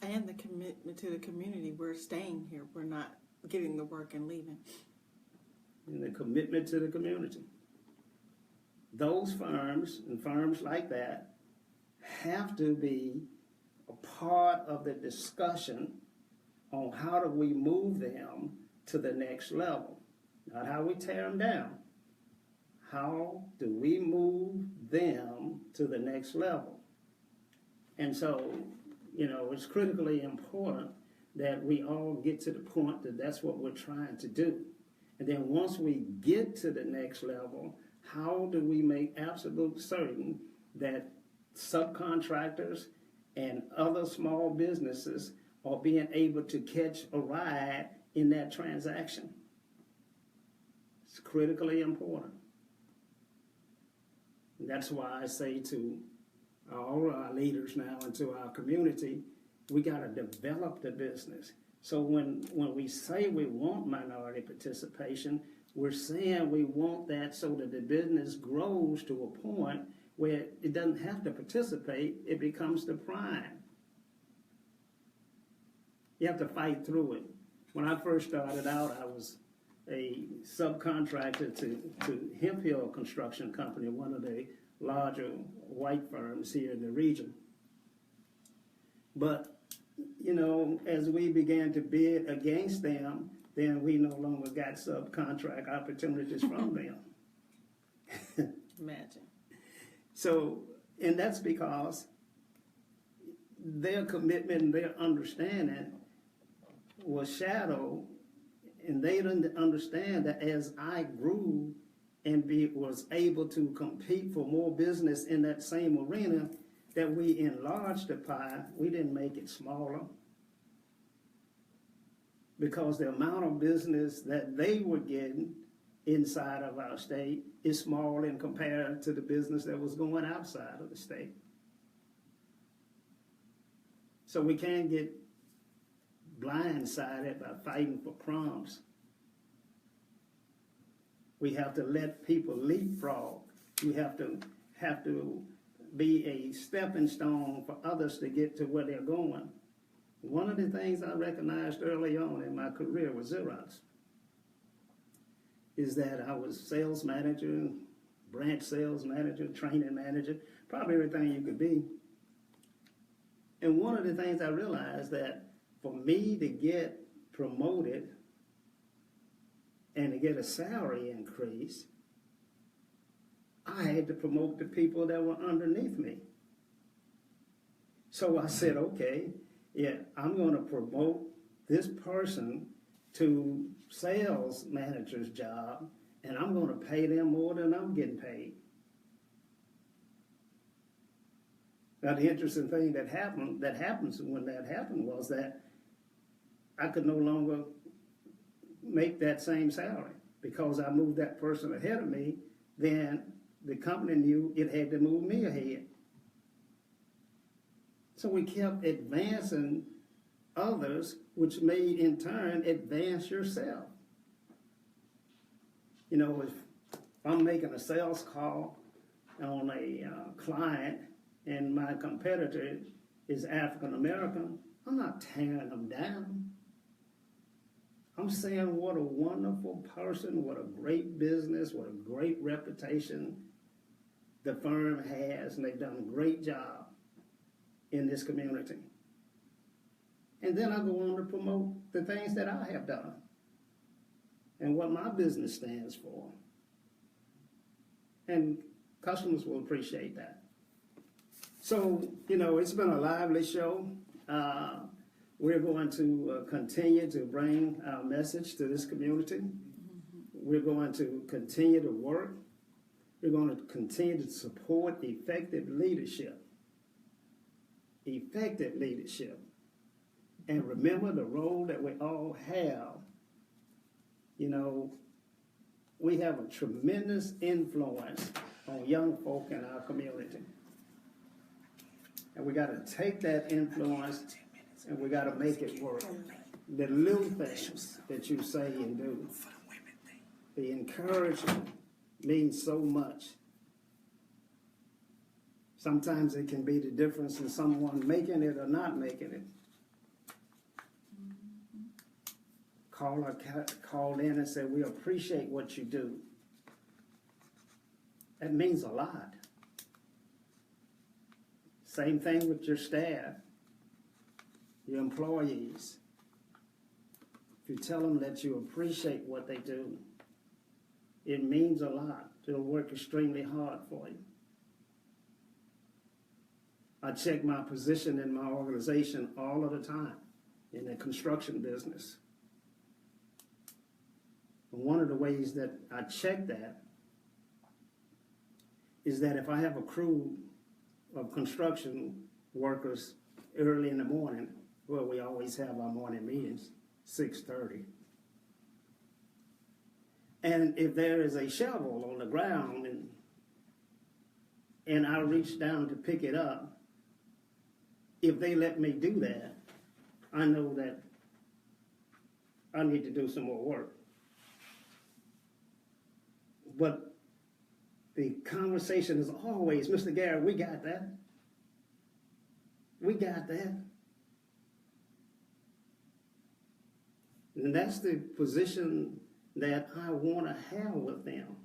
Speaker 6: And the commitment to the community. We're staying here. We're not getting the work and leaving.
Speaker 1: And the commitment to the community. Those firms and firms like that have to be a part of the discussion on how do we move them to the next level. Not how we tear them down. How do we move them to the next level? And so, it's critically important that we all get to the point that that's what we're trying to do. And then once we get to the next level, how do we make absolute certain that subcontractors and other small businesses are being able to catch a ride in that transaction? It's critically important. And that's why I say to all our leaders now and to our community, we got to develop the business. So when we say we want minority participation, we're saying we want that so that the business grows to a point where it doesn't have to participate, it becomes the prime. You have to fight through it. When I first started out, I was a subcontractor to Hemp Hill Construction Company, one of the larger white firms here in the region. But, as we began to bid against them, then we no longer got subcontract opportunities from them.
Speaker 6: Imagine.
Speaker 1: So, and that's because their commitment and their understanding was shadowed, and they didn't understand that as I grew and was able to compete for more business in that same arena, that we enlarged the pie, we didn't make it smaller. Because the amount of business that they were getting inside of our state is small in comparison to the business that was going outside of the state. So we can't get blindsided by fighting for crumbs. We have to let people leapfrog. We have to be a stepping stone for others to get to where they're going. One of the things I recognized early on in my career with Xerox is that I was sales manager, branch sales manager, training manager, probably everything you could be. And one of the things I realized that for me to get promoted and to get a salary increase, I had to promote the people that were underneath me. So I said, okay, yeah, I'm going to promote this person to sales manager's job, and I'm going to pay them more than I'm getting paid. Now, the interesting thing that happens when that happened was that I could no longer make that same salary because I moved that person ahead of me. Then the company knew it had to move me ahead. So we kept advancing others, which made in turn advance yourself. If I'm making a sales call on a client and my competitor is African American, I'm not tearing them down. I'm saying what a wonderful person, what a great business, what a great reputation the firm has, and they've done a great job in this community. And then I go on to promote the things that I have done and what my business stands for. And customers will appreciate that. So, it's been a lively show. We're going to continue to bring our message to this community. We're going to continue to work. We're going to continue to support effective leadership. Effective leadership. And remember the role that we all have. We have a tremendous influence on young folk in our community. And we got to take that influence and we got to make it work. The little things that you say and do, the encouragement means so much. Sometimes it can be the difference in someone making it or not making it. Call in and say, we appreciate what you do. That means a lot. Same thing with your staff, your employees. If you tell them that you appreciate what they do, it means a lot. They'll work extremely hard for you. I check my position in my organization all of the time in the construction business. And one of the ways that I check that is that if I have a crew of construction workers early in the morning, well, we always have our morning meetings, 6:30. And if there is a shovel on the ground and I reach down to pick it up, if they let me do that, I know that I need to do some more work. But the conversation is always, Mr. Garrett, we got that. We got that. And that's the position that I want to have with them.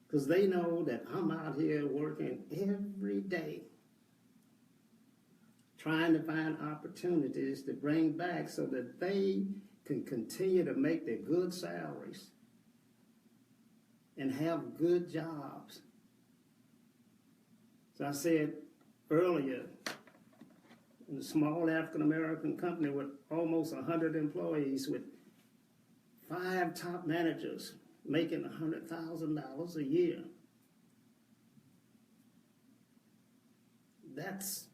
Speaker 1: Because they know that I'm out here working every day, trying to find opportunities to bring back so that they can continue to make their good salaries and have good jobs. So I said earlier, in a small African-American company with almost 100 employees with 5 top managers making $100,000 a year. That's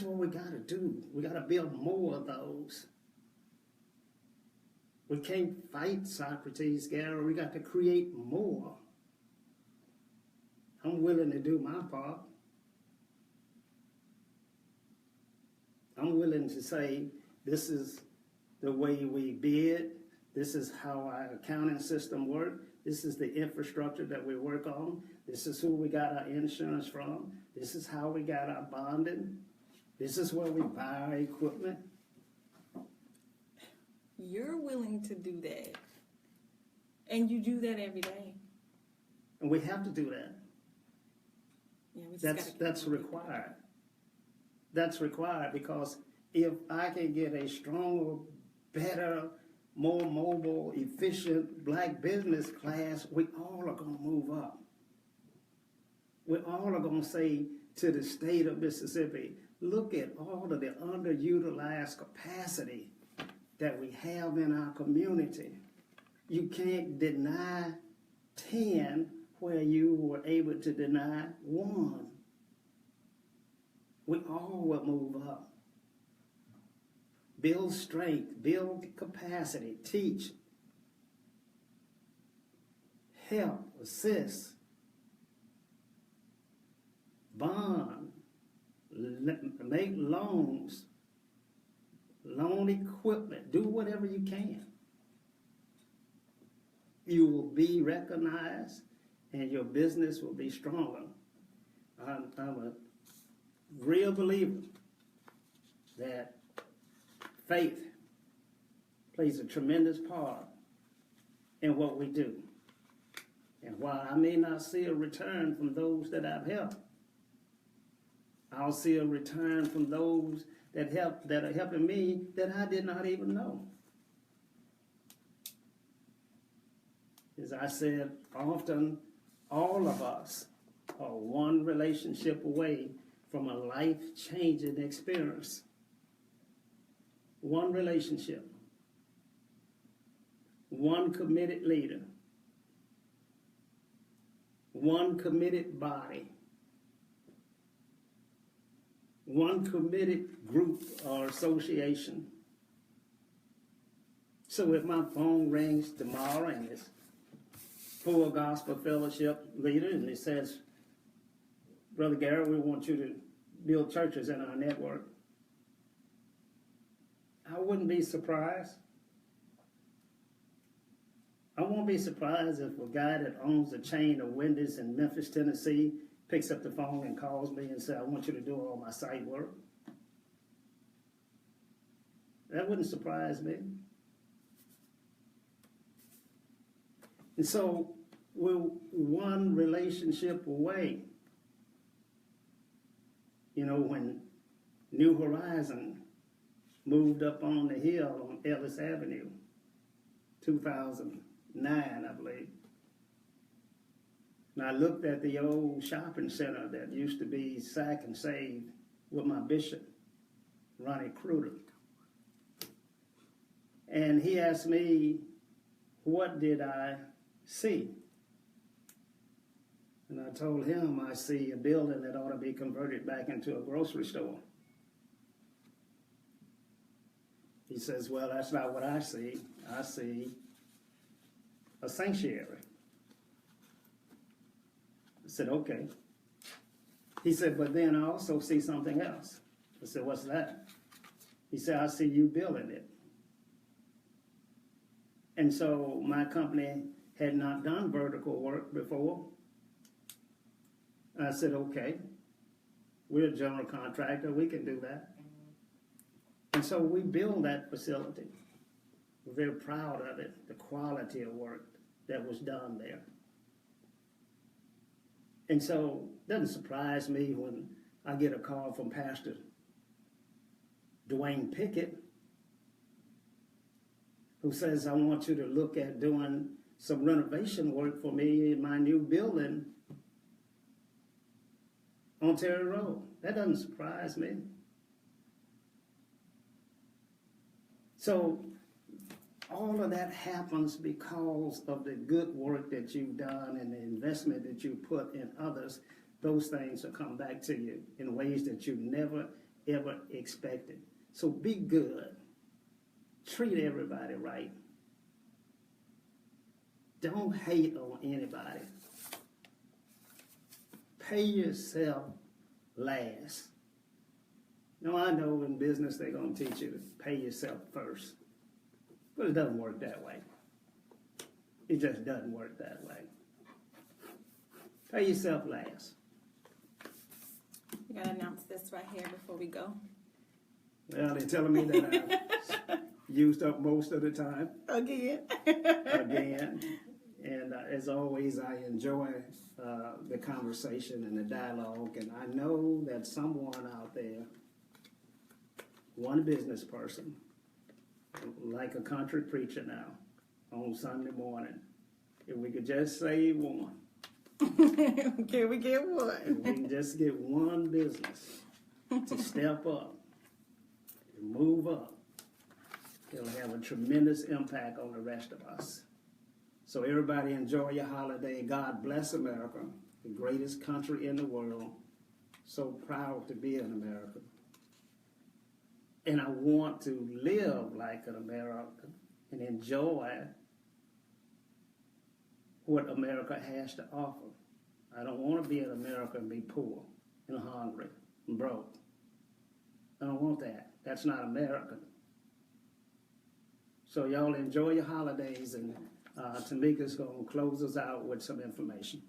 Speaker 1: what we got to do. We got to build more of those. We can't fight Socrates, Gary. We got to create more. I'm willing to do my part. I'm willing to say, this is the way we bid. This is how our accounting system works. This is the infrastructure that we work on. This is who we got our insurance from. This is how we got our bonding. This is where we buy our equipment.
Speaker 6: You're willing to do that. And you do that every day.
Speaker 1: And we have to do that.
Speaker 6: Yeah,
Speaker 1: That's required. That's required because if I can get a stronger, better, more mobile, efficient black business class, we all are going to move up. We all are going to say to the state of Mississippi, look at all of the underutilized capacity that we have in our community. You can't deny 10 where you were able to deny 1. We all will move up. Build strength, build capacity, teach, help, assist, bond, make loans, loan equipment, do whatever you can. You will be recognized and your business will be stronger. I'm a real believer that faith plays a tremendous part in what we do. And while I may not see a return from those that I've helped, I'll see a return from those that are helping me that I did not even know. As I said often, all of us are one relationship away from a life-changing experience. One relationship. One committed leader. One committed body. One committed group or association. So if my phone rings tomorrow and it's Full Gospel Fellowship leader, and he says, Brother Garrett, we want you to build churches in our network. I wouldn't be surprised. I won't be surprised if a guy that owns a chain of Wendy's in Memphis, Tennessee, picks up the phone and calls me and says, I want you to do all my site work. That wouldn't surprise me. And so we're one relationship away. You know, when New Horizon moved up on the hill on Ellis Avenue, 2009, I believe. And I looked at the old shopping center that used to be Sack and Save with my bishop, Ronnie Kruder. And he asked me, what did I see? And I told him I see a building that ought to be converted back into a grocery store. He says, well, that's not what I see. I see a sanctuary. I said, okay. He said, but then I also see something else. I said, what's that? He said, I see you building it. And so my company had not done vertical work before. I said, okay, we're a general contractor, we can do that. And so we built that facility. We're very proud of it, the quality of work that was done there. And so it doesn't surprise me when I get a call from Pastor Dwayne Pickett, who says, I want you to look at doing some renovation work for me in my new building on Terry Road. That doesn't surprise me. So all of that happens because of the good work that you've done and the investment that you put in others. Those things will come back to you in ways that you never, ever expected. So be good. Treat everybody right. Don't hate on anybody. Pay yourself last. Now, I know in business they're going to teach you to pay yourself first. But it doesn't work that way. It just doesn't work that way. Pay yourself last.
Speaker 2: We got to announce this right here before we go.
Speaker 1: Well, they're telling me that I've used up most of the time.
Speaker 2: Again.
Speaker 1: And as always, I enjoy the conversation and the dialogue. And I know that someone out there, one business person, like a country preacher now, on Sunday morning, if we could just save one.
Speaker 2: Can we get one?
Speaker 1: If we can just get one business to step up and move up, it'll have a tremendous impact on the rest of us. So everybody enjoy your holiday. God bless America, the greatest country in the world. So proud to be an American. And I want to live like an American and enjoy what America has to offer. I don't want to be in America and be poor and hungry and broke. I don't want that. That's not American. So y'all enjoy your holidays, and Tamika's going to close us out with some information.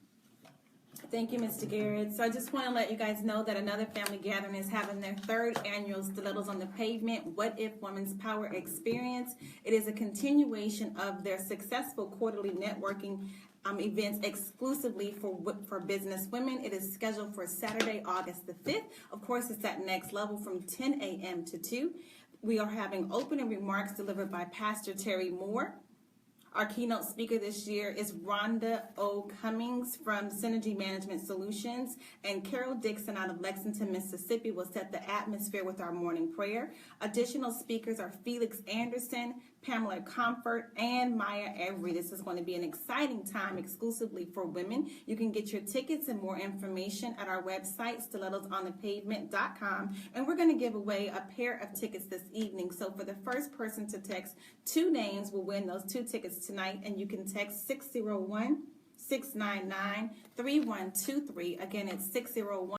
Speaker 2: Thank you, Mr. Garrett. So I just want to let you guys know that Another Family Gathering is having their third annual Stilettos on the Pavement What If Women's Power Experience. It is a continuation of their successful quarterly networking events exclusively for business women. It is scheduled for Saturday, August the 5th. Of course, it's at Next Level from 10 a.m. to 2. We are having opening remarks delivered by Pastor Terry Moore. Our keynote speaker this year is Rhonda O. Cummings from Synergy Management Solutions, and Carol Dixon out of Lexington, Mississippi will set the atmosphere with our morning prayer. Additional speakers are Felix Anderson, Pamela Comfort, and Maya Avery. This is going to be an exciting time exclusively for women. You can get your tickets and more information at our website, stilettosonthepavement.com. And we're going to give away a pair of tickets this evening. So for the first person to text 2 names will win those 2 tickets tonight. And you can text 699-3123. Again, it's 601.